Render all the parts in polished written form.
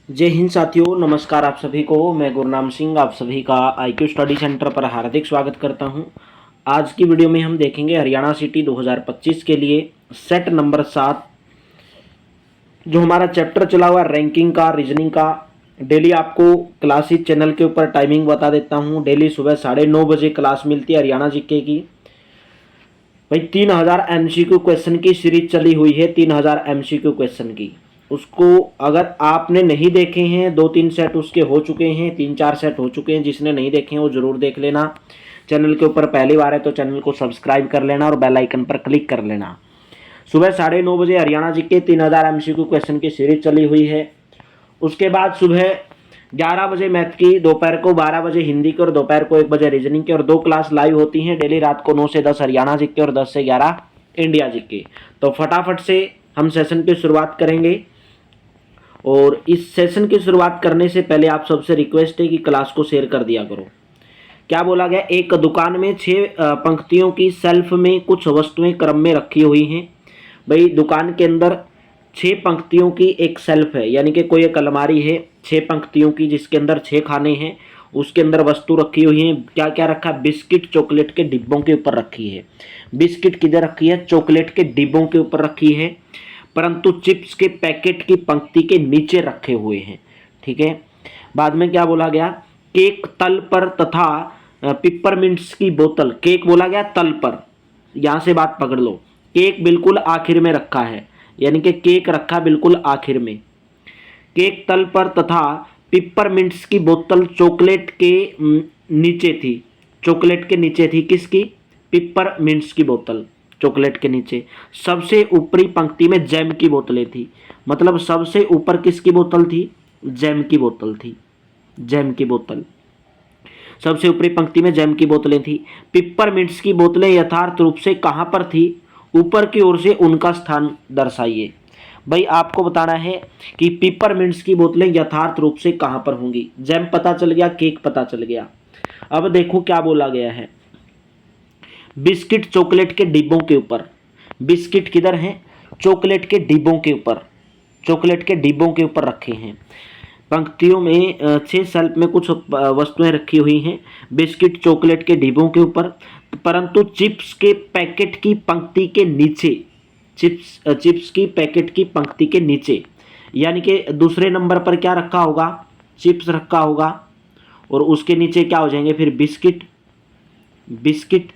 जय हिंद साथियों, नमस्कार आप सभी को। मैं गुरनाम सिंह आप सभी का IQ स्टडी सेंटर पर हार्दिक स्वागत करता हूं। आज की वीडियो में हम देखेंगे हरियाणा सिटी 2025 के लिए सेट नंबर 7 जो हमारा चैप्टर चला हुआ रैंकिंग का, रीजनिंग का। डेली आपको क्लास इस चैनल के ऊपर टाइमिंग बता देता हूँ। डेली सुबह 9:30 बजे क्लास मिलती है हरियाणा जीके की। भाई 3000 MCQ क्वेश्चन की सीरीज चली हुई है, 3000 MCQ क्वेश्चन की। उसको अगर आपने नहीं देखे हैं, 2-3 सेट उसके हो चुके हैं, 3-4 सेट हो चुके हैं, जिसने नहीं देखे हैं वो जरूर देख लेना। चैनल के ऊपर पहली बार है तो चैनल को सब्सक्राइब कर लेना और बेल आइकन पर क्लिक कर लेना। सुबह 9:30 बजे हरियाणा जी के 3000 MCQ क्वेश्चन की सीरीज चली हुई है। उसके बाद सुबह 11 बजे मैथ की, दोपहर को 12 बजे हिंदी की और दोपहर को 1 बजे रीजनिंग की, और 2 क्लास लाइव होती हैं डेली रात को 9 से 10 हरियाणा जी के और 10 से 11 इंडिया जी के। तो फटाफट से हम सेशन की शुरुआत करेंगे। और इस सेशन की शुरुआत करने से पहले आप सबसे रिक्वेस्ट है कि क्लास को शेयर कर दिया करो। क्या बोला गया? एक दुकान में 6 पंक्तियों की शेल्फ में कुछ वस्तुएं क्रम में रखी हुई हैं। भाई दुकान के अंदर 6 पंक्तियों की एक शेल्फ है, यानी कि कोई एक अलमारी है 6 पंक्तियों की, जिसके अंदर 6 खाने हैं। उसके अंदर वस्तु रखी हुई है। क्या क्या रखा? बिस्किट चॉकलेट के डिब्बों के ऊपर रखी है। बिस्किट किधर रखी है? चॉकलेट के डिब्बों के ऊपर रखी है, परंतु चिप्स के पैकेट की पंक्ति के नीचे रखे हुए हैं। ठीक है। बाद में क्या बोला गया? केक तल पर तथा पिपरमिंट्स की बोतल। केक बोला गया तल पर, यहां से बात पकड़ लो। केक बिल्कुल आखिर में रखा है, यानी कि केक रखा बिल्कुल आखिर में। केक तल पर तथा पिपरमिंट्स की बोतल चॉकलेट के नीचे थी। चॉकलेट के नीचे थी किसकी? पिपरमिंट्स की बोतल चॉकलेट के नीचे। सबसे ऊपरी पंक्ति में जैम की बोतलें थी। मतलब सबसे ऊपर किसकी बोतल थी? जैम की बोतल थी। जैम की बोतल सबसे ऊपरी पंक्ति में जैम की बोतलें थी। पिपरमिंट्स की बोतलें यथार्थ रूप से कहां पर थी? ऊपर की ओर से उनका स्थान दर्शाइए। भाई आपको बताना है कि पिपरमिंट्स की बोतलें यथार्थ रूप से कहां पर होंगी। जैम पता चल गया, केक पता चल गया। अब देखो क्या बोला गया है। बिस्किट चॉकलेट के डिब्बों के ऊपर। बिस्किट किधर हैं? चॉकलेट के डिब्बों के ऊपर। चॉकलेट के डिब्बों के ऊपर रखे हैं। पंक्तियों में 6 शेल्फ में कुछ वस्तुएं रखी हुई हैं। बिस्किट चॉकलेट के डिब्बों के ऊपर, परंतु चिप्स के पैकेट की पंक्ति के नीचे। चिप्स की पैकेट की पंक्ति के नीचे, यानी कि दूसरे नंबर पर क्या रखा होगा? चिप्स रखा होगा, और उसके नीचे क्या हो जाएंगे फिर? बिस्किट। बिस्किट,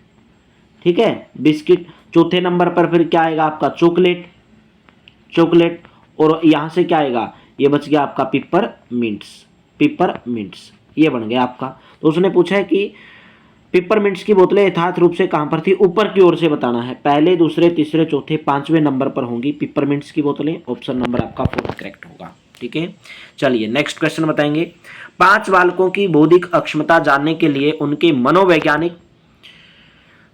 ठीक है, बिस्किट। चौथे नंबर पर फिर क्या आएगा आपका? चॉकलेट। चॉकलेट, और यहां से क्या आएगा? ये बच गया आपका पिपरमिंट्स। पिपरमिंट्स ये बन गया आपका। तो उसने पूछा है कि पिपरमिंट्स की बोतलें यथार्थ रूप से कहां पर थी? ऊपर की ओर से बताना है। पहले, दूसरे, तीसरे, चौथे, 5वें नंबर पर होंगी पिपरमिंट्स की बोतलें। ऑप्शन नंबर आपका 4 करेक्ट होगा। ठीक है, चलिए नेक्स्ट क्वेश्चन बताएंगे। 5 बालकों की बौद्धिक अक्षमता जानने के लिए उनके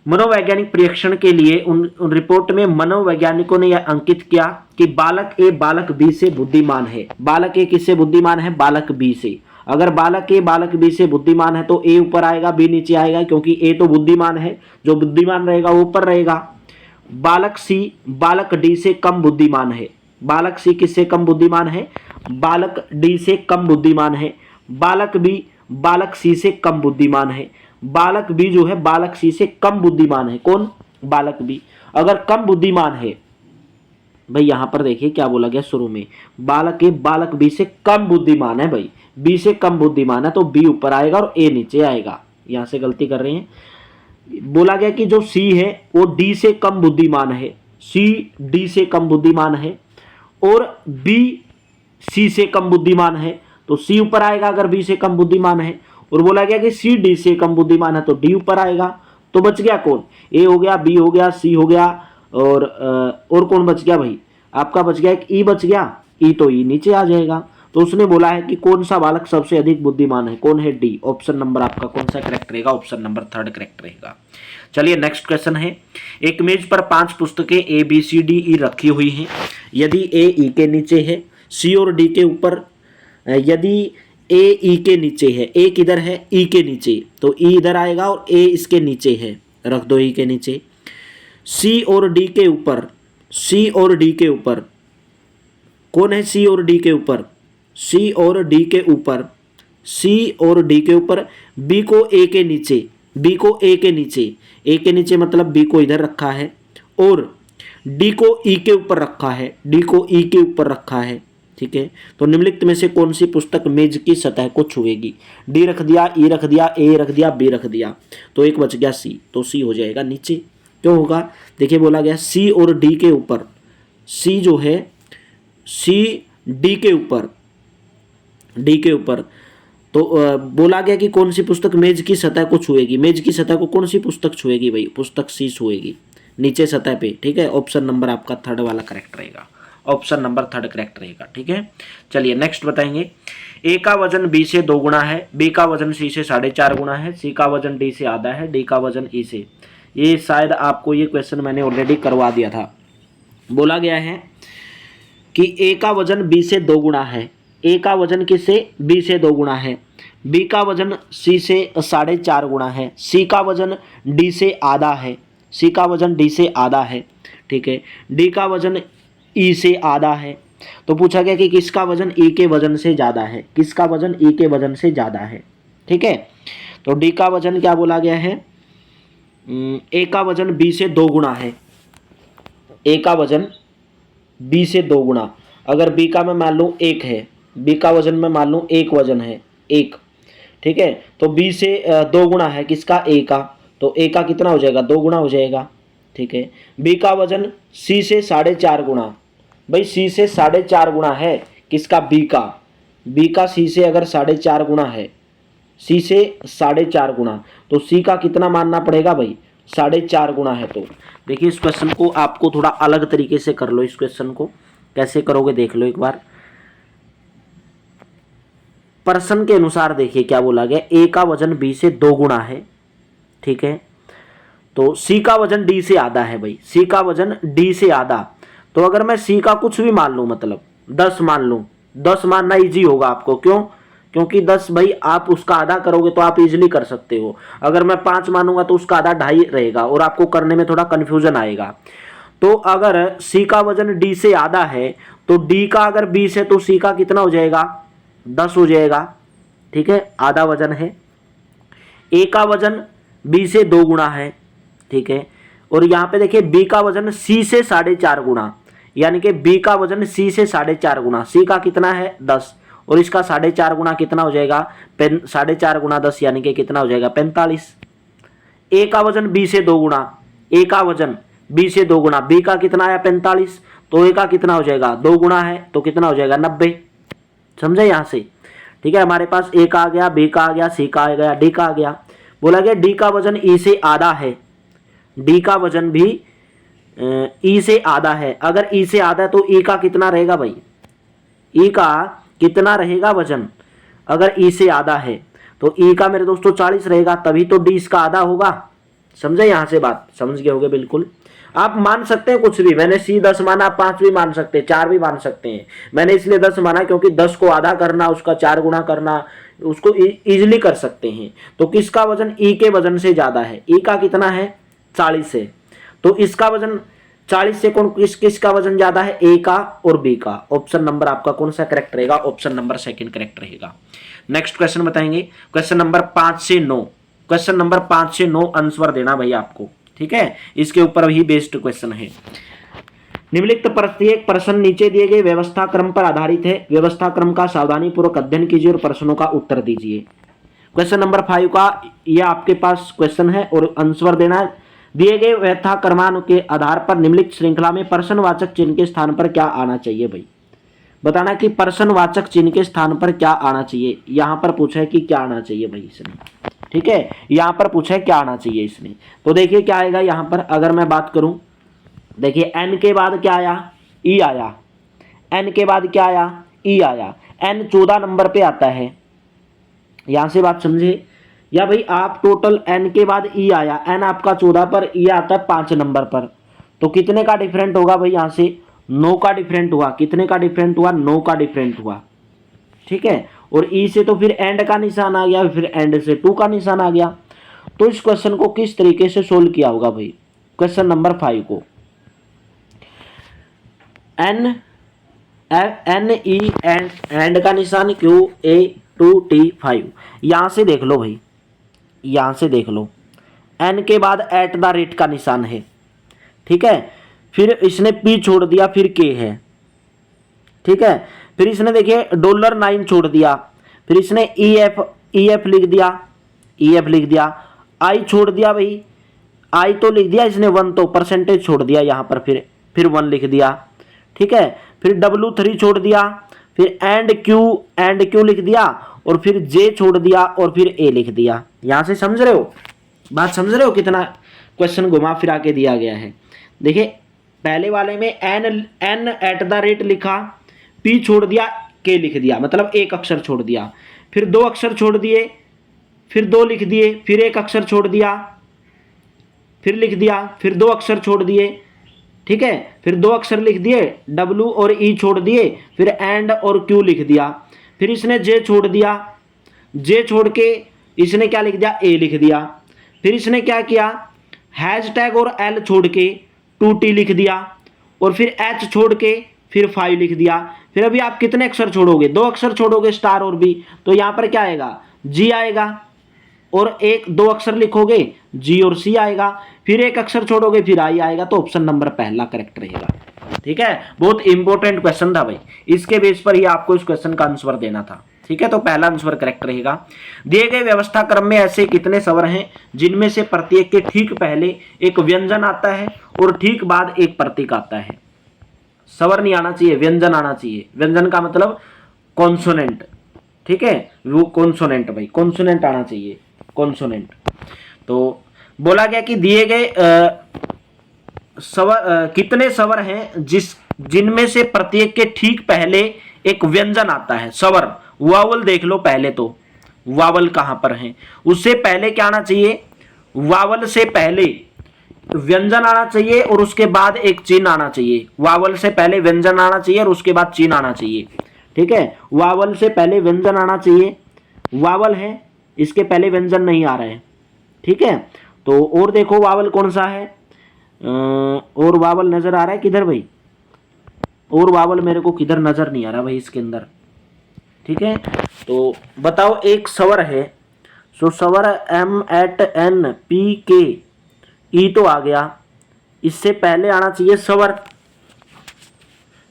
मनोवैज्ञानिक परीक्षण के लिए उन रिपोर्ट में मनोवैज्ञानिकों ने यह अंकित किया कि बालक ए बालक बी से बुद्धिमान है। बालक ए किससे बुद्धिमान है? बालक बी से। अगर बालक ए बालक बी से बुद्धिमान है तो ए ऊपर आएगा, बी नीचे आएगा, क्योंकि ए तो बुद्धिमान है। जो बुद्धिमान रहेगा वो ऊपर रहेगा। बालक सी बालक डी से कम बुद्धिमान है। बालक सी किससे कम बुद्धिमान है? बालक डी से कम बुद्धिमान है। बालक बी बालक सी से कम बुद्धिमान है। बालक बी जो है बालक सी से कम बुद्धिमान है। कौन? बालक बी। अगर कम बुद्धिमान है, भाई यहां पर देखिए क्या बोला गया शुरू में, बालक ए बालक बी से कम बुद्धिमान है। भाई बी से कम बुद्धिमान है तो बी ऊपर आएगा और ए नीचे आएगा। यहां से गलती कर रहे हैं। बोला गया कि जो सी है वो डी से कम बुद्धिमान है। सी डी से कम बुद्धिमान है, और बी सी से कम बुद्धिमान है तो सी ऊपर आएगा अगर बी से कम बुद्धिमान है। और बोला गया कि सी डी से कम बुद्धिमान है तो डी ऊपर आएगा। तो बच गया कौन? ए हो गया, बी हो गया, सी हो गया, और कौन बच गया भाई? आपका बच गया एक ई बच गया। ई तो ई नीचे आ जाएगा। तो उसने बोला है कि कौन सा बालक सबसे अधिक बुद्धिमान है? कौन है? डी। ऑप्शन नंबर आपका कौन सा करेक्ट रहेगा? ऑप्शन नंबर 3 करेक्ट रहेगा। चलिए नेक्स्ट क्वेश्चन है। एक मेज पर 5 पुस्तकें A B C D E रखी हुई हैं। यदि ए ई के नीचे है, सी और डी के ऊपर, यदि ए ई के नीचे है, ए किधर है? ई के नीचे, तो ई इधर आएगा और ए इसके नीचे है, रख दो ई के नीचे। सी और डी के ऊपर, सी और डी के ऊपर कौन है? सी और डी के ऊपर सी और डी के ऊपर, सी और डी के ऊपर, बी को ए के नीचे, बी को ए के नीचे, ए के नीचे मतलब बी को इधर रखा है, और डी को ई के ऊपर रखा है, डी को ई के ऊपर रखा है। ठीक है, तो निम्नलिखित में से कौन सी पुस्तक मेज की सतह को छुएगी? डी रख दिया, ई रख दिया, ए रख दिया, बी रख दिया, तो एक बच गया सी, तो सी हो जाएगा नीचे। क्यों होगा? देखिए बोला गया सी और डी के ऊपर, सी जो है सी डी के ऊपर, डी के ऊपर, तो बोला गया कि कौन सी पुस्तक मेज की सतह को छुएगी? मेज की सतह को कौन सी पुस्तक छुएगी भाई? पुस्तक सी छुएगी नीचे सतह पे। ठीक है, ऑप्शन नंबर आपका थर्ड वाला करेक्ट रहेगा, ऑप्शन नंबर थर्ड करेक्ट रहेगा। ठीक है, चलिए नेक्स्ट बताएंगे। ए का वजन बी से 2 गुना है, बी का वजन सी से 4.5 गुना है, सी का वजन डी से आधा है, डी का वजन ई से। ये शायद आपको ये क्वेश्चन मैंने ऑलरेडी करवा दिया था। बोला गया है कि ए का वजन बी से 2 गुना है, ए का वजन किससे? बी से 2 गुना है, बी का वजन सी से 4.5 गुना है, सी का वजन डी से आधा है, सी का वजन डी से आधा है। ठीक है, डी का वजन ई से आधा है। तो पूछा गया कि किसका वजन ई के वजन से ज़्यादा है, किसका वजन ई के वजन से ज़्यादा है। ठीक है, तो डी का वजन क्या बोला गया है? ए का वजन बी से 2 गुना है, ए का वजन बी से 2 गुना, अगर बी का मैं मान लूँ 1 है, बी का वजन मैं मान लूँ 1 वजन है 1। ठीक है, तो बी से 2 गुना है किसका? ए का, तो ए का कितना हो जाएगा? 2 गुना हो जाएगा। ठीक है, बी का वजन सी से 4.5 गुना, भाई सी से 4.5 गुना है किसका? बी का, बी का सी से अगर 4.5 गुना है, सी से 4.5 गुना, तो सी का कितना मानना पड़ेगा भाई? 4.5 गुना है। तो देखिए इस क्वेश्चन को आपको थोड़ा अलग तरीके से कर लो, इस क्वेश्चन को कैसे करोगे देख लो एक बार। प्रश्न के अनुसार देखिए क्या बोला गया, ए का वजन बी से 2 गुना है। ठीक है, तो सी का वजन डी से आधा है भाई, सी का वजन डी से आधा, तो अगर मैं सी का कुछ भी मान लूँ, मतलब 10 मान लूँ, 10 मानना इजी होगा आपको। क्यों? क्योंकि 10 भाई आप उसका आधा करोगे तो आप इजीली कर सकते हो। अगर मैं 5 मानूंगा तो उसका आधा 2.5 रहेगा और आपको करने में थोड़ा कन्फ्यूजन आएगा। तो अगर सी का वजन डी से आधा है तो डी का अगर 20 है तो सी का कितना हो जाएगा? 10 हो जाएगा। ठीक है, आधा वजन है। ए का वजन बी से 2 गुना है। ठीक है, और यहाँ पे देखिए बी का वजन सी से 4.5 गुना, यानी कि बी का वजन सी से 4.5 गुना, सी का कितना है? 10, और इसका 4.5 गुना कितना हो जाएगा? 4.5 गुना 10 यानी कि कितना हो जाएगा? 45। ए का वजन बी से 2 गुना, ए का वजन बी से 2 गुना, बी का कितना आया? 45, तो ए का कितना हो जाएगा? 2 गुना है तो कितना हो जाएगा? 90। समझे यहाँ से? ठीक है, हमारे पास ए का आ गया, बी का आ गया, सी का आ गया, डी का आ गया। बोला गया डी का वजन ई से आधा है, डी का वजन भी ई से आधा है। अगर ई से आधा है तो ई का कितना रहेगा भाई? ई का कितना रहेगा वजन? अगर ई से आधा है तो ई का मेरे दोस्तों 40 रहेगा, तभी तो डी इसका आधा होगा। समझे यहाँ से बात? समझ गए होगे बिल्कुल। आप मान सकते हैं कुछ भी, मैंने सी 10 माना, आप 5 भी मान सकते हैं, 4 भी मान सकते हैं। मैंने इसलिए 10 माना क्योंकि 10 को आधा करना, उसका 4 गुना करना, उसको इजिली कर सकते हैं। तो किसका वजन ई के वजन से ज्यादा है? ई का कितना है? 40 है, तो इसका वजन 40 से कौन किसका वजन ज्यादा है? ए का और बी का। ऑप्शन नंबर आपका कौन सा करेक्ट रहेगा? ऑप्शन नंबर सेकंड करेक्ट रहेगा। नेक्स्ट क्वेश्चन बताएंगे, क्वेश्चन नंबर 5 से 9, क्वेश्चन नंबर 5 से 9 आंसर देना भाई आपको। ठीक है, इसके ऊपर ही बेस्ड क्वेश्चन है। निम्नलिखित प्रत्येक प्रश्न नीचे दिए गए व्यवस्था क्रम पर आधारित है, व्यवस्था क्रम का सावधानी पूर्वक अध्ययन कीजिए और प्रश्नों का उत्तर दीजिए। क्वेश्चन नंबर 5 का यह आपके पास क्वेश्चन है और आंसर देना है। दिए गए व्यवस्था क्रमानुसार के आधार पर निम्नलिखित श्रृंखला में प्रश्नवाचक चिन्ह के स्थान पर क्या आना चाहिए भाई? बताना कि प्रश्नवाचक चिन्ह के स्थान पर क्या आना चाहिए। यहां पर पूछा है कि क्या आना चाहिए भाई इसने। ठीक है, यहां पर पूछा है क्या आना चाहिए इसने, तो देखिए क्या आएगा यहां पर। अगर मैं बात करूं, देखिए एन के बाद क्या आया? ई आया। एन के बाद क्या आया? ई आया। एन 14 नंबर पे आता है, यहां से बात समझे। या भाई आप टोटल एन के बाद ई आया, एन आपका 14 पर, ई आता है 5 नंबर पर, तो कितने का डिफरेंट होगा भाई? यहां से 9 का डिफरेंट हुआ। कितने का डिफरेंट हुआ? 9 का डिफरेंट हुआ। ठीक है, और ई से तो फिर एंड का निशान आ गया, फिर एंड से 2 का निशान आ गया। तो इस क्वेश्चन को किस तरीके से सोल्व किया होगा भाई? क्वेश्चन नंबर 5 को एन एन ई एंड का निशान QA2T5। यहाँ से देख लो भाई, यहाँ से देख लो, एन के बाद एट द रेट का निशान है, ठीक है। फिर इसने P छोड़ दिया, फिर K है, ठीक है। फिर इसने देखिए $9 छोड़ दिया, फिर इसने EF लिख दिया, I छोड़ दिया भाई, I तो लिख दिया इसने 1, तो परसेंटेज छोड़ दिया यहाँ पर, फिर 1 लिख दिया, ठीक है। फिर W3 छोड़ दिया, फिर एंड Q लिख दिया, और फिर J छोड़ दिया, और फिर A लिख दिया। यहाँ से समझ रहे हो, बात समझ रहे हो, कितना क्वेश्चन घुमा फिरा के दिया गया है। देखिए पहले वाले में एन एट द रेट लिखा, P छोड़ दिया, K लिख दिया, मतलब एक अक्षर छोड़ दिया, फिर 2 अक्षर छोड़ दिए, फिर 2 लिख दिए, फिर एक अक्षर छोड़ दिया, फिर लिख दिया, फिर 2 अक्षर छोड़ दिए, ठीक है। फिर 2 अक्षर लिख दिए, W और E छोड़ दिए, फिर एंड और Q लिख दिया, फिर इसने J छोड़ दिया, J छोड़ के इसने क्या लिख दिया, A लिख दिया। फिर इसने क्या किया, हैशटैग और L छोड़ के 2T लिख दिया, और फिर H छोड़ के फिर 5 लिख दिया। फिर अभी आप कितने अक्षर छोड़ोगे, 2 अक्षर छोड़ोगे, स्टार और B, तो यहाँ पर क्या आएगा, G आएगा, और 2 अक्षर लिखोगे, G और C आएगा, फिर एक अक्षर छोड़ोगे, फिर I आएगा। तो ऑप्शन नंबर पहला करेक्ट रहेगा, ठीक है। बहुत इंपॉर्टेंट क्वेश्चन था भाई, इसके बेस पर ही आपको इस क्वेश्चन का आंसर देना था, ठीक है। तो पहला आंसर करेक्ट रहेगा। दिए गए व्यवस्था क्रम में ऐसे कितने स्वर हैं जिनमें से प्रत्येक के ठीक पहले एक व्यंजन आता है और ठीक बाद एक प्रतीक आता है। स्वर नहीं आना चाहिए, व्यंजन आना चाहिए। व्यंजन का मतलब कॉन्सोनेंट, ठीक है, वो कॉन्सोनेंट भाई, कॉन्सोनेंट आना चाहिए, कॉन्सोनेंट। तो बोला गया कि दिए गए स्वर कितने स्वर हैं जिनमें से प्रत्येक के ठीक पहले एक व्यंजन आता है। स्वर वावल देख लो पहले, तो वावल कहां पर है, उससे पहले क्या आना चाहिए, वावल से पहले व्यंजन आना चाहिए और उसके बाद एक चिन्ह आना चाहिए। वावल से पहले व्यंजन आना चाहिए और उसके बाद चिन्ह आना चाहिए, ठीक है। वावल से पहले व्यंजन आना चाहिए, वावल है, इसके पहले व्यंजन नहीं आ रहा है, ठीक है। तो और देखो वावल कौन सा है, और वावल नजर आ रहा है किधर भाई, और वावल मेरे को किधर नजर नहीं आ रहा भाई इसके अंदर, ठीक है। तो बताओ, एक स्वर है, सो स्वर MATNPK ई तो आ गया, इससे पहले आना चाहिए स्वर,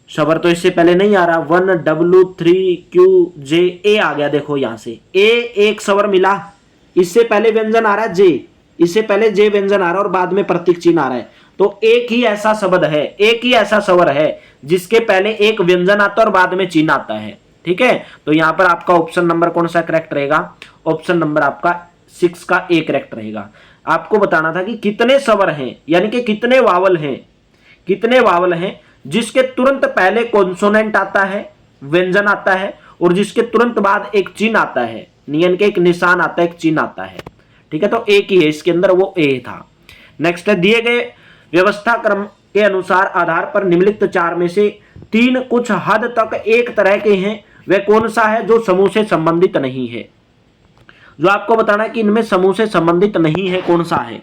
स्वर तो इससे पहले नहीं आ रहा, 1W3QJ आ गया। देखो यहां से एक स्वर मिला, इससे पहले व्यंजन आ रहा है J, इससे पहले J व्यंजन आ रहा है और बाद में प्रतीक चिन्ह आ रहा है। तो एक ही ऐसा शब्द है, एक ही ऐसा स्वर है जिसके पहले एक व्यंजन आता है और बाद में चिन्ह आता है, ठीक है। तो यहां पर आपका ऑप्शन नंबर कौन सा करेक्ट रहेगा, ऑप्शन नंबर आपका 6 का A करेक्ट रहेगा। आपको बताना था कि कितने स्वर हैं, यानी कि कितने वावल हैं जिसके तुरंत पहले कॉन्सोनेंट आता है, व्यंजन आता है, और जिसके तुरंत बाद एक चिन्ह आता है, यानी कि एक निशान आता है, एक चिन्ह आता है, ठीक है। तो एक ही है इसके अंदर, वो A था। नेक्स्ट है, दिए गए व्यवस्था क्रम के अनुसार आधार पर निम्नलिखित 4 में से 3 कुछ हद तक एक तरह के हैं, वह कौन सा है जो समूह से संबंधित नहीं है। जो आपको बताना है कि इनमें समूह से संबंधित नहीं है, कौन सा है।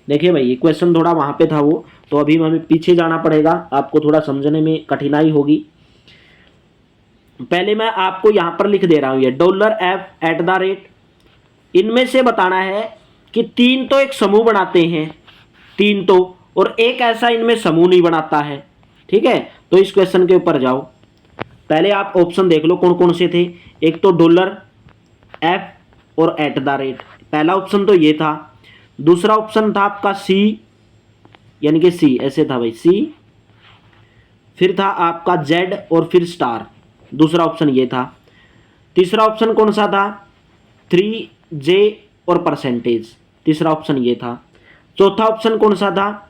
देखिए भाई ये क्वेश्चन थोड़ा वहां पे था वो, तो अभी हमें पीछे जाना पड़ेगा, आपको थोड़ा समझने में कठिनाई होगी। पहले मैं आपको यहां पर लिख दे रहा हूं, ये $F@, इनमें से बताना है कि 3 तो एक समूह बनाते हैं, 3 तो, और एक ऐसा इनमें समूह नहीं बनाता है, ठीक है। तो इस क्वेश्चन के ऊपर जाओ, पहले आप ऑप्शन देख लो कौन कौन से थे। एक तो $F और @, पहला ऑप्शन तो ये था। दूसरा ऑप्शन था आपका C, यानी कि C ऐसे था भाई, C। फिर था आपका Z और फिर स्टार, दूसरा ऑप्शन ये था। तीसरा ऑप्शन कौन सा था, 3J और परसेंटेज, तीसरा ऑप्शन ये था। चौथा ऑप्शन कौन सा था,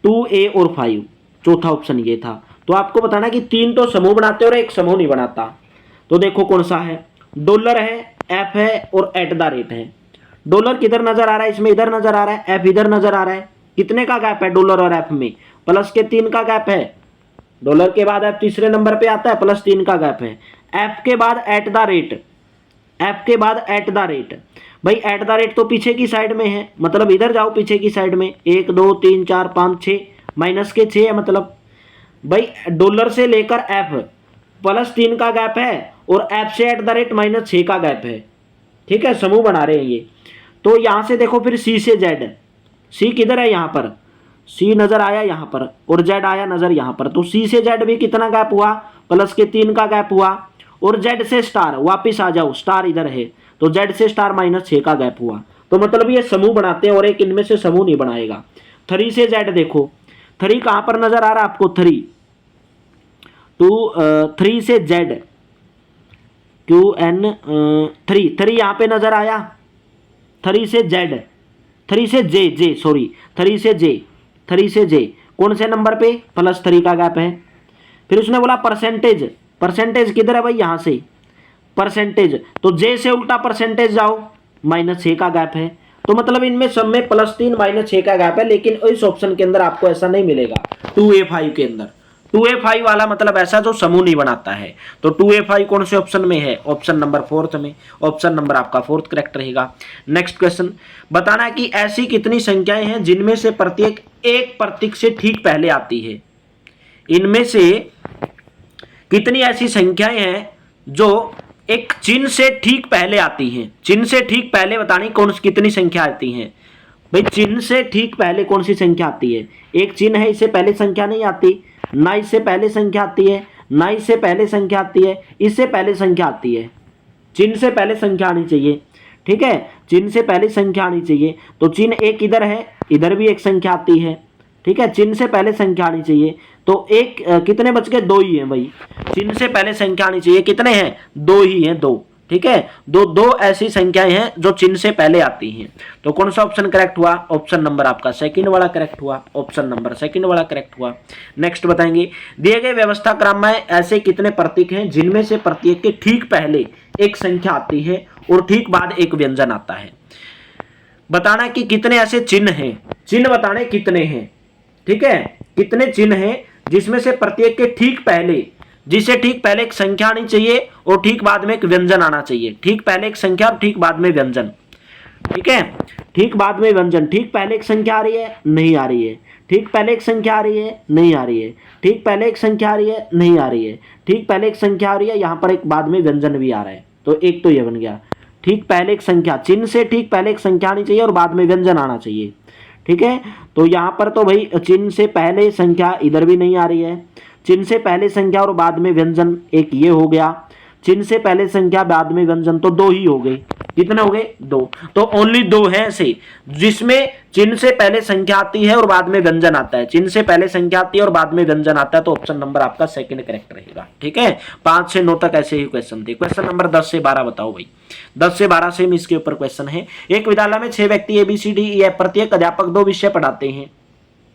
2A और 5, चौथा ऑप्शन ये था। तो आपको बताना कि 3 तो समूह बनाते और एक समूह नहीं बनाता। तो देखो कौन सा है, $है, F है और @, है। डॉलर किधर नजर आ रहा है, इसमें इधर नजर आ रहा है, F इधर नजर आ रहा है। कितने का गैप है $, और F में, +3 का गैप है। डॉलर के बाद F तीसरे नंबर पे आता है, +3 का गैप है। F के बाद F के बाद भाई तो पीछे की साइड में है, मतलब इधर जाओ पीछे की साइड में, 1 2 3 4 5 6, -6 है मतलब। भाई डॉलर से लेकर एफ +3 का गैप है और एफ से @-6 का गैप है। ठीक है, समूह बना रहे हैं ये। तो यहां से देखो फिर सी से जेड, सी किधर है, यहां पर सी नजर आया यहां पर, और जेड आया नजर यहां पर। तो सी से जेड भी कितना गैप हुआ, +3 का गैप हुआ। और जेड से स्टार वापिस आ जाओ, स्टार इधर है, तो जेड से स्टार -6 का गैप हुआ। तो मतलब ये समूह बनाते हैं और एक इनमें से समूह नहीं बनाएगा। 3 से जेड देखो, 3 कहां पर नजर आ रहा है आपको, 3 से जेड QN 3 यहां पे नजर आया। 3 से जेड, 3 से जे सॉरी 3 से जे कौन से नंबर पे, +3 का गैप है। फिर उसने बोला परसेंटेज किधर है भाई, यहां से परसेंटेज, तो जे से उल्टा परसेंटेज जाओ, -6 का गैप है। तो मतलब इनमें सब में +3 -6 का गैप है, लेकिन इस ऑप्शन के अंदर आपको ऐसा नहीं मिलेगा। 2A5 के अंदर 2A5 वाला मतलब ऐसा जो समूह नहीं बनाता है। तो 2A5 कौन से ऑप्शन में है, ऑप्शन नंबर 4 में, ऑप्शन नंबर आपका 4 करेक्ट रहेगा। नेक्स्ट क्वेश्चन, बताना कि ऐसी कितनी संख्याएं हैं जिनमें से प्रत्येक एक प्रतीक से ठीक पहले आती है। इनमें से कितनी ऐसी संख्याएं हैं जो एक चिन्ह से ठीक पहले आती हैं। चिन्ह से ठीक पहले बतानी कौन कितनी संख्या आती हैं भाई, चिन्ह से ठीक पहले कौन सी संख्या आती है। एक चिन्ह है, इससे पहले संख्या नहीं आती, ना इससे पहले संख्या आती है, ना इससे पहले संख्या आती है, इससे पहले संख्या आती है। चिन्ह से पहले संख्या आनी चाहिए। ठीक है, चिन्ह से पहले संख्या आनी चाहिए। तो चिन्ह एक इधर है, इधर भी एक संख्या आती है। ठीक है, चिन्ह से पहले संख्या आनी चाहिए। तो एक कितने बच गए, 2 ही हैं भाई। चिन्ह से पहले संख्या आनी चाहिए, कितने हैं, 2 ही हैं, 2। ठीक है, दो ऐसी संख्याएं हैं जो चिन्ह से पहले आती हैं। तो कौन सा ऑप्शन करेक्ट हुआ, ऑप्शन नंबर आपका सेकंड वाला करेक्ट हुआ, ऑप्शन नंबर सेकंड वाला करेक्ट हुआ। नेक्स्ट बताएंगे, दिए गए व्यवस्था क्रम में ऐसे कितने प्रतीक हैं जिनमें से प्रत्येक के ठीक पहले एक संख्या आती है और ठीक बाद एक व्यंजन आता है। बताना कि कितने ऐसे चिन्ह हैं, चिन्ह बताने कितने हैं। ठीक है, कितने चिन्ह हैं जिसमें से प्रत्येक के ठीक पहले, जिसे ठीक पहले एक संख्या आनी चाहिए और ठीक बाद में एक व्यंजन आना चाहिए। ठीक पहले एक संख्या और ठीक बाद में व्यंजन। ठीक है, ठीक बाद में व्यंजन। ठीक पहले एक संख्या आ रही है, नहीं आ रही है। ठीक पहले एक संख्या आ रही है, नहीं आ रही है। ठीक पहले एक संख्या आ रही है, नहीं आ रही है। ठीक पहले एक संख्या आ रही है, यहां पर एक बाद में व्यंजन भी आ रहा है। तो एक तो ये बन गया, ठीक पहले एक संख्या, चिन्ह से ठीक पहले एक संख्या आनी चाहिए और बाद में व्यंजन आना चाहिए। ठीक है, तो यहां पर तो भाई चिन्ह से पहले संख्या इधर भी नहीं आ रही है। चिन्ह से पहले संख्या और बाद में व्यंजन एक ये हो गया। चिन्ह से पहले संख्या बाद में व्यंजन, तो 2 ही हो गए। कितने हो गए, 2। तो ओनली 2 है ऐसे जिसमें चिन्ह से पहले संख्या आती है और बाद में व्यंजन आता है। चिन्ह से पहले संख्या आती है और बाद में व्यंजन आता है। तो ऑप्शन नंबर आपका सेकंड करेक्ट रहेगा। ठीक है, 5 से 9 तक ऐसे ही क्वेश्चन थे। क्वेश्चन नंबर 10 से 12 बताओ भाई। 10 से 12 सेम इसके ऊपर क्वेश्चन है। एक विद्यालय में 6 व्यक्ति ABCDE प्रत्येक अध्यापक 2 विषय पढ़ाते हैं।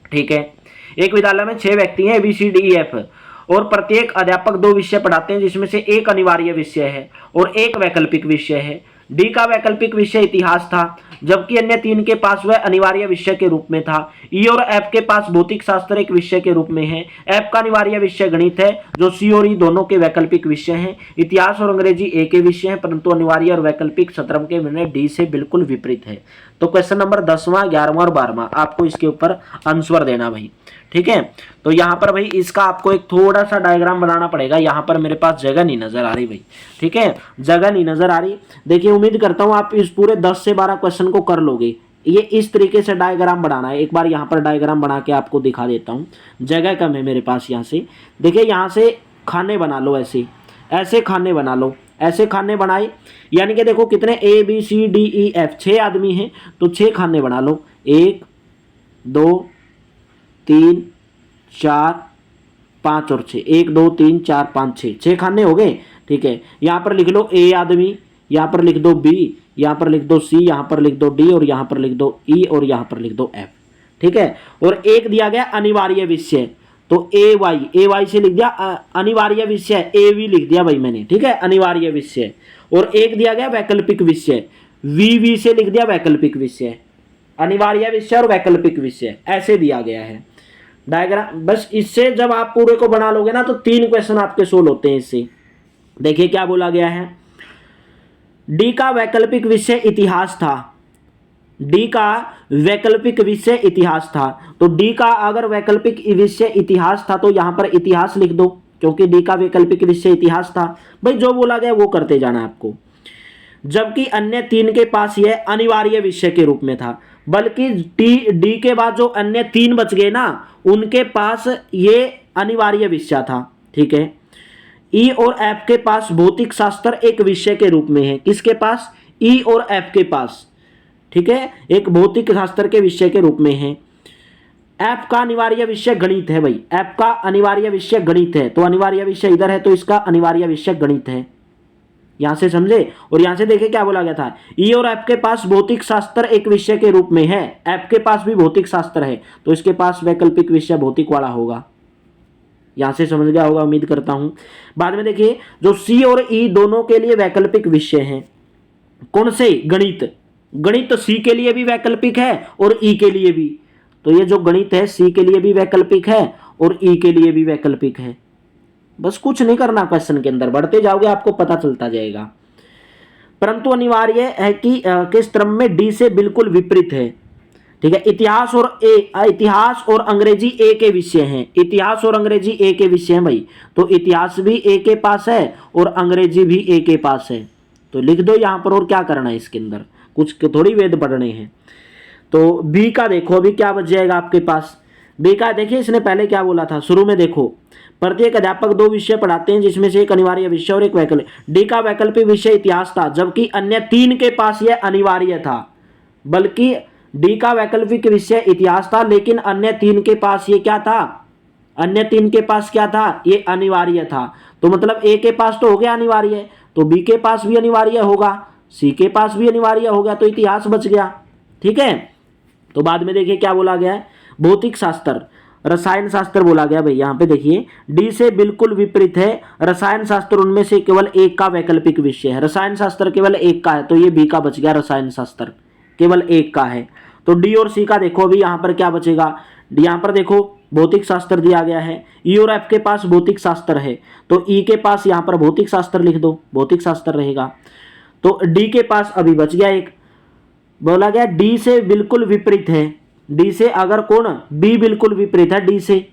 ठीक है, एक विद्यालय में 6 व्यक्ति हैं ABCDEF और प्रत्येक अध्यापक 2 विषय पढ़ाते हैं, जिसमें से एक अनिवार्य विषय है और एक वैकल्पिक विषय है। डी का वैकल्पिक विषय इतिहास था, जबकि अन्य 3 के पास वह अनिवार्य विषय के रूप में था। ई और एफ के पास भौतिक शास्त्र एक विषय के रूप में है। एफ का अनिवार्य विषय गणित है, जो सी और ई दोनों के वैकल्पिक विषय हैं। इतिहास और अंग्रेजी ए के विषय हैं, परंतु अनिवार्य और वैकल्पिक शतरंज के निर्णय डी से बिल्कुल विपरीत है। तो क्वेश्चन नंबर 10वां, 11वां और 12वां आपको इसके ऊपर आंसर देना भाई। ठीक है, तो यहाँ पर भाई इसका आपको एक थोड़ा सा डायग्राम बनाना पड़ेगा। यहाँ पर मेरे पास जगह नहीं नजर आ रही भाई। ठीक है, जगह नहीं नजर आ रही। देखिए, उम्मीद करता हूँ आप इस पूरे 10 से 12 क्वेश्चन को कर लोगे। ये इस तरीके से डायग्राम बनाना है। एक बार यहाँ पर डायग्राम बना के आपको दिखा देता हूँ। जगह कम है मेरे पास। यहाँ से देखिए, यहाँ से खाने बना लो, ऐसे ऐसे खाने बना लो। ऐसे खाने बनाए, यानी कि देखो कितने ABCDEF 6 आदमी हैं, तो 6 खाने बना लो। 1 2 3 4 5 और 6, 1 2 3 4 5 6 खाने हो गए। ठीक है, यहाँ पर लिख लो A आदमी, यहाँ पर लिख दो B, यहाँ पर लिख दो C, यहाँ पर लिख दो D और यहाँ पर लिख दो E और यहाँ पर लिख दो F। ठीक है, और एक दिया गया अनिवार्य विषय, तो AY से लिख दिया अनिवार्य विषय, AV लिख दिया भाई मैंने। ठीक है, अनिवार्य विषय। और एक दिया गया वैकल्पिक विषय, VV से लिख दिया वैकल्पिक विषय। अनिवार्य विषय और वैकल्पिक विषय ऐसे दिया गया है डायग्राम। बस इससे जब आप पूरे को बना लोगे ना, तो 3 क्वेश्चन आपके सोल्व होते हैं इससे। देखिए क्या बोला गया है, डी का वैकल्पिक विषय इतिहास था, डी का वैकल्पिक विषय इतिहास था। तो डी का अगर वैकल्पिक विषय इतिहास था तो यहां पर इतिहास लिख दो, क्योंकि डी का वैकल्पिक विषय इतिहास था। भाई जो बोला गया वो करते जाना आपको। जबकि अन्य 3 के पास यह अनिवार्य विषय के रूप में था, बल्कि डी के बाद जो अन्य 3 बच गए ना, उनके पास ये अनिवार्य विषय था। ठीक है, ई और एफ के पास भौतिक शास्त्र एक विषय के रूप में है। किसके पास? ई और एफ के पास। ठीक है, एक भौतिक शास्त्र के विषय के रूप में है। एफ का अनिवार्य विषय गणित है। भाई एफ का अनिवार्य विषय गणित है, तो अनिवार्य विषय इधर है, तो इसका अनिवार्य विषय गणित है। यहां से समझे। और यहां से देखिए क्या बोला गया था, ई और एफ के पास भौतिक शास्त्र एक विषय के रूप में है। एफ के पास भी भौतिक शास्त्र है, तो इसके पास वैकल्पिक विषय भौतिक वाला होगा। यहां से समझ गया होगा, उम्मीद करता हूं। बाद में देखिए जो सी और ई दोनों के लिए वैकल्पिक विषय हैं। कौन से? गणित। गणित सी के लिए भी वैकल्पिक है और ई के लिए भी। तो ये जो गणित है सी के लिए भी वैकल्पिक है और ई के लिए भी वैकल्पिक है। बस कुछ नहीं करना, क्वेश्चन के अंदर बढ़ते जाओगे आपको पता चलता जाएगा। परंतु अनिवार्य है कि किस क्रम में डी से बिल्कुल विपरीत है। ठीक है, इतिहास और अंग्रेजी ए के विषय हैं। इतिहास और अंग्रेजी ए के विषय हैं भाई, तो इतिहास भी ए के पास है और अंग्रेजी भी ए के पास है। तो लिख दो यहां पर। और क्या करना है इसके अंदर, कुछ थोड़ी वेद पढ़ने हैं। तो बी का देखो अभी क्या बच जाएगा आपके पास। बी का देखिए इसने पहले क्या बोला था शुरू में, देखो प्रत्येक अध्यापक 2 विषय पढ़ाते हैं, जिसमें से एक अनिवार्य विषय और एक वैकल्पिक। डी का वैकल्पिक विषय इतिहास था, जबकि अन्य 3 के पास यह अनिवार्य था। बल्कि डी का वैकल्पिक विषय इतिहास था, लेकिन अन्य 3 के पास ये क्या था? अन्य 3 के पास क्या था? ये अनिवार्य था। तो मतलब ए के पास तो हो गया अनिवार्य, तो बी के पास भी अनिवार्य होगा, सी के पास भी अनिवार्य हो गया, तो इतिहास बच गया। ठीक है, तो बाद में देखिए क्या बोला गया है, भौतिक शास्त्र, रसायन शास्त्र बोला गया। भाई यहाँ पे देखिए डी से बिल्कुल विपरीत है रसायन शास्त्र, उनमें से केवल एक का वैकल्पिक विषय है। रसायन शास्त्र केवल एक का है, तो ये बी का बच गया। रसायन शास्त्र केवल एक का है, तो डी और सी का देखो अभी यहाँ पर क्या बचेगा। यहाँ पर देखो भौतिक शास्त्र दिया गया है, ई और एफ के पास भौतिक शास्त्र है, तो ई के पास यहाँ पर भौतिक शास्त्र लिख दो, भौतिक शास्त्र रहेगा। तो डी के पास अभी बच गया एक, बोला गया डी से बिल्कुल विपरीत है। डी से अगर कौन? बी बिल्कुल विपरीत है डी से।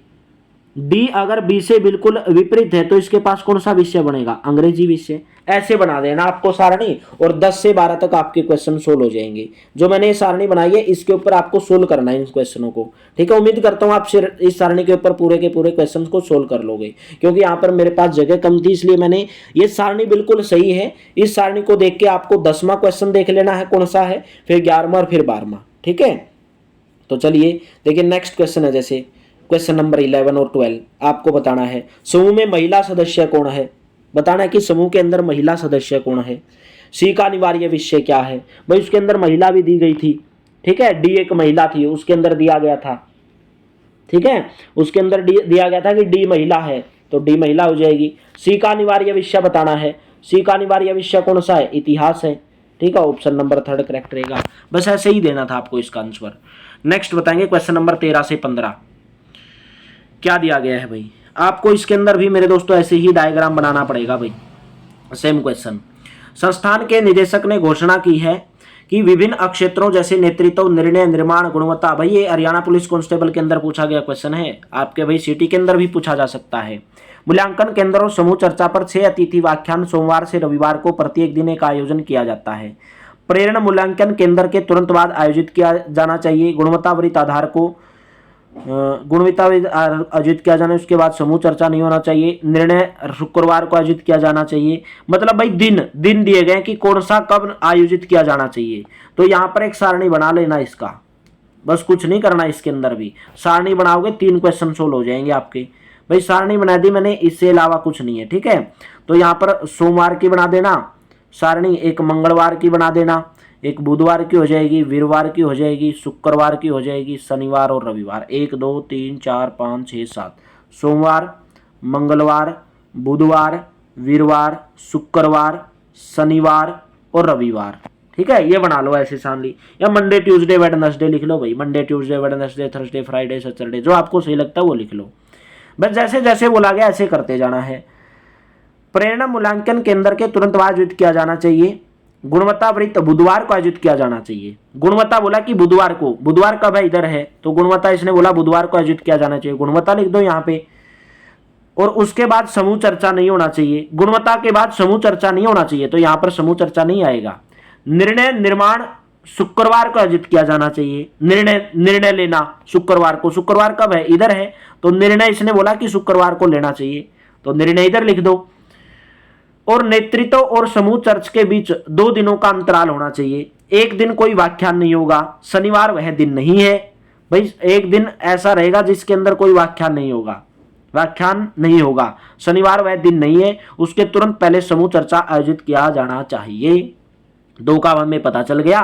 डी अगर बी से बिल्कुल विपरीत है तो इसके पास कौन सा विषय बनेगा? अंग्रेजी विषय। ऐसे बना देना आपको सारणी, और 10 से 12 तक आपके क्वेश्चन सोल्व हो जाएंगे। जो मैंने ये सारणी बनाई है इसके ऊपर आपको सोल्व करना है इन क्वेश्चनों को। ठीक है, उम्मीद करता हूँ आप इस सारणी के ऊपर पूरे के पूरे क्वेश्चन को सोल्व कर लोगे, क्योंकि यहाँ पर मेरे पास जगह कम थी, इसलिए मैंने ये सारणी बिल्कुल सही है। इस सारणी को देख के आपको 10वां क्वेश्चन देख लेना है कौन सा है, फिर 11वां और फिर 12वां। ठीक है, तो चलिए देखिए नेक्स्ट क्वेश्चन है, जैसे क्वेश्चन नंबर 11 और 12 आपको बताना है समूह में महिला सदस्य कौन है। बताना है कि समूह के अंदर महिला सदस्य कौन है। सी का अनिवार्य विषय क्या है। भाई उसके अंदर महिला भी दी गई थी। ठीक है, डी एक महिला थी, उसके अंदर दिया गया था। ठीक है, उसके अंदर दिया गया था कि डी महिला है, तो डी महिला हो जाएगी। सी का अनिवार्य विषय बताना है। सी का अनिवार्य विषय कौन सा है? इतिहास है। ठीक है, ऑप्शन नंबर 3 करेक्ट रहेगा। बस ऐसे ही देना था आपको इसका आंसर। नेक्स्ट बताएंगे क्वेश्चन नंबर 13 से 15 क्या दिया गया है। भाई आपको इसके अंदर भी मेरे दोस्तों ऐसे ही डायग्राम बनाना पड़ेगा। भाई सेम क्वेश्चन। संस्थान के निदेशक ने घोषणा की है कि विभिन्न क्षेत्रों जैसे नेतृत्व, निर्णय, निर्माण, गुणवत्ता। भाई ये हरियाणा पुलिस कांस्टेबल के अंदर पूछा गया क्वेश्चन है, आपके भाई सिटी के अंदर भी पूछा जा सकता है। मूल्यांकन केंद्र और समूह चर्चा पर 6 अतिथि व्याख्यान सोमवार से रविवार को प्रत्येक दिन एक आयोजन किया जाता है। प्रेरणा मूल्यांकन केंद्र के तुरंत बाद आयोजित किया जाना चाहिए। गुणवत्तावृत्त आधार को आयोजित किया जाना है, उसके बाद समूह चर्चा नहीं होना चाहिए। निर्णय शुक्रवार को आयोजित किया जाना चाहिए। मतलब भाई दिन दिए गए कि कौन सा कब आयोजित किया जाना चाहिए। तो यहाँ पर एक सारणी बना लेना इसका, बस कुछ नहीं करना। इसके अंदर भी सारणी बनाओगे 3 क्वेश्चन सोल्व हो जाएंगे आपके। भाई सारणी बना दी मैंने, इससे अलावा कुछ नहीं है। ठीक है, तो यहाँ पर सोमवार की बना देना सारणी, एक मंगलवार की बना देना, एक बुधवार की हो जाएगी, वीरवार की हो जाएगी, शुक्रवार की हो जाएगी, शनिवार और रविवार। 1 2 3 4 5 6 7 सोमवार, मंगलवार, बुधवार, वीरवार, शुक्रवार, शनिवार और रविवार। ठीक है, ये बना लो ऐसे सारणी, या मंडे ट्यूसडे वेडनेसडे लिख लो। भाई Monday Tuesday Wednesday Thursday Friday Saturday, जो आपको सही लगता है वो लिख लो। बस जैसे जैसे बोला गया ऐसे करते जाना है। प्रेरणा मूल्यांकन केंद्र के तुरंत बाद आयोजित किया जाना चाहिए। गुणवत्ता वृत्त बुधवार को आयोजित किया जाना चाहिए। गुणवत्ता बोला कि बुधवार को, बुधवार कब है इधर है, तो गुणवत्ता इसने बोला बुधवार को आयोजित किया जाना चाहिए, गुणवत्ता लिख दो यहाँ पे। और उसके बाद समूह चर्चा नहीं होना चाहिए, गुणवत्ता के बाद समूह चर्चा नहीं होना चाहिए, तो यहाँ पर समूह चर्चा नहीं आएगा। निर्णय निर्माण शुक्रवार को आयोजित किया जाना चाहिए। निर्णय लेना शुक्रवार को, शुक्रवार कब है इधर है, तो निर्णय इसने बोला कि शुक्रवार को लेना चाहिए, तो निर्णय इधर लिख दो। और नेतृत्व और समूह चर्चा के बीच 2 दिनों का अंतराल होना चाहिए। एक दिन कोई व्याख्यान नहीं होगा, शनिवार वह दिन नहीं है भाई, एक दिन ऐसा रहेगा जिसके अंदर कोई व्याख्यान नहीं होगा, शनिवार वह दिन नहीं है, उसके तुरंत पहले समूह चर्चा आयोजित किया जाना चाहिए। 2 का हमें पता चल गया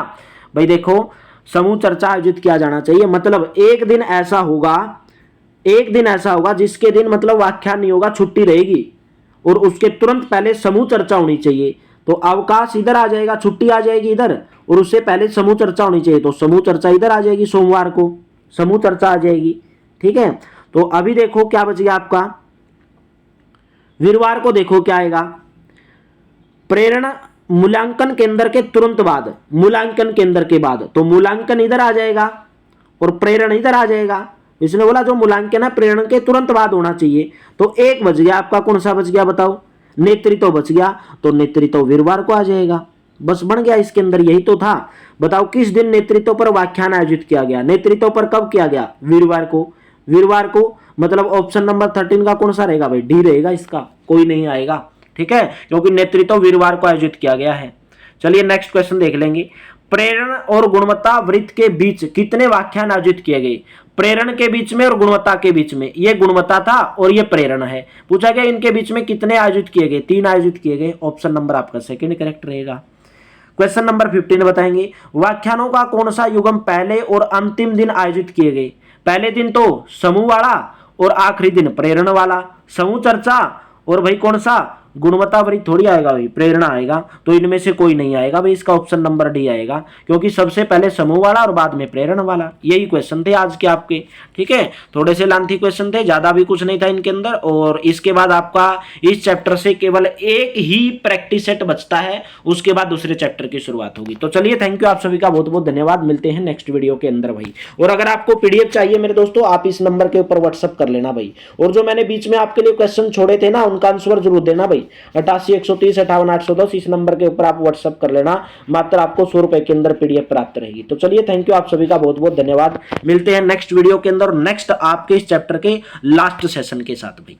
भाई। देखो समूह चर्चा आयोजित किया जाना चाहिए, मतलब एक दिन ऐसा होगा जिसके दिन मतलब व्याख्यान नहीं होगा, छुट्टी रहेगी, और उसके तुरंत पहले समूह चर्चा होनी चाहिए। तो अवकाश इधर आ जाएगा, छुट्टी आ जाएगी इधर, और उससे पहले समूह चर्चा होनी चाहिए, तो समूह चर्चा इधर आ जाएगी, सोमवार को समूह चर्चा आ जाएगी। ठीक है, तो अभी देखो क्या बच गया आपका, वीरवार को देखो क्या आएगा, प्रेरणा मूल्यांकन केंद्र के तुरंत बाद, मूल्यांकन केंद्र के बाद, तो मूल्यांकन इधर आ जाएगा और प्रेरण इधर आ जाएगा। इसने बोला जो मूल्यांकन है प्रेरण के तुरंत बाद होना चाहिए, तो 1 बच गया आपका, कौन सा बच गया बताओ, नेतृत्व बच गया, तो नेतृत्व वीरवार को आ जाएगा, बस बन गया। इसके अंदर यही तो था। बताओ किस दिन नेतृत्व पर व्याख्यान आयोजित किया गया, नेतृत्व पर कब किया गया, वीरवार को, मतलब ऑप्शन नंबर 13 का कौन सा रहेगा भाई, डी रहेगा, इसका कोई नहीं आएगा। ठीक है, क्योंकि नेतृत्व वीरवार को आयोजित किया गया है। चलिए नेक्स्ट क्वेश्चन देख लेंगे। प्रेरण और गुणवत्ता वृत्त के बीच कितने व्याख्यान आयोजित किए गए, प्रेरण के बीच में और गुणवत्ता के बीच में, ये गुणवत्ता था और ये प्रेरण है, पूछा गया इनके बीच में कितने आयोजित किए गए, 3 आयोजित किए गए, ऑप्शन नंबर आपका सेकंड करेक्ट रहेगा। क्वेश्चन नंबर 15 बताएंगे, व्याख्यानों का कौन सा युग्म पहले और अंतिम दिन आयोजित किए गए, पहले दिन तो समूह वाला और आखिरी दिन प्रेरण वाला, समूह चर्चा और भाई कौन सा गुणवत्ता वृत्त थोड़ी आएगा भाई, प्रेरणा आएगा, तो इनमें से कोई नहीं आएगा भाई, इसका ऑप्शन नंबर डी आएगा, क्योंकि सबसे पहले समूह वाला और बाद में प्रेरण वाला। यही क्वेश्चन थे आज के आपके। ठीक है, थोड़े से लेंथी क्वेश्चन थे, ज्यादा भी कुछ नहीं था इनके अंदर। और इसके बाद आपका इस चैप्टर से केवल एक ही प्रैक्टिस सेट बचता है, उसके बाद दूसरे चैप्टर की शुरुआत होगी। तो चलिए थैंक यू, आप सभी का बहुत बहुत धन्यवाद, मिलते हैं नेक्स्ट वीडियो के अंदर भाई। और अगर आपको पीडीएफ चाहिए मेरे दोस्तों, आप इस नंबर के ऊपर व्हाट्सअप कर लेना भाई, और जो मैंने बीच में आपके लिए क्वेश्चन छोड़े थे ना, उनका आंसर जरूर देना भाई। 88-130-58-810 इस नंबर के ऊपर आप व्हाट्सअप कर लेना, मात्र आपको 100 रुपए के अंदर पीडीएफ प्राप्त रहेगी। तो चलिए थैंक यू, आप सभी का बहुत बहुत धन्यवाद, मिलते हैं नेक्स्ट वीडियो के अंदर, नेक्स्ट आपके इस चैप्टर के लास्ट सेशन के साथ भाई।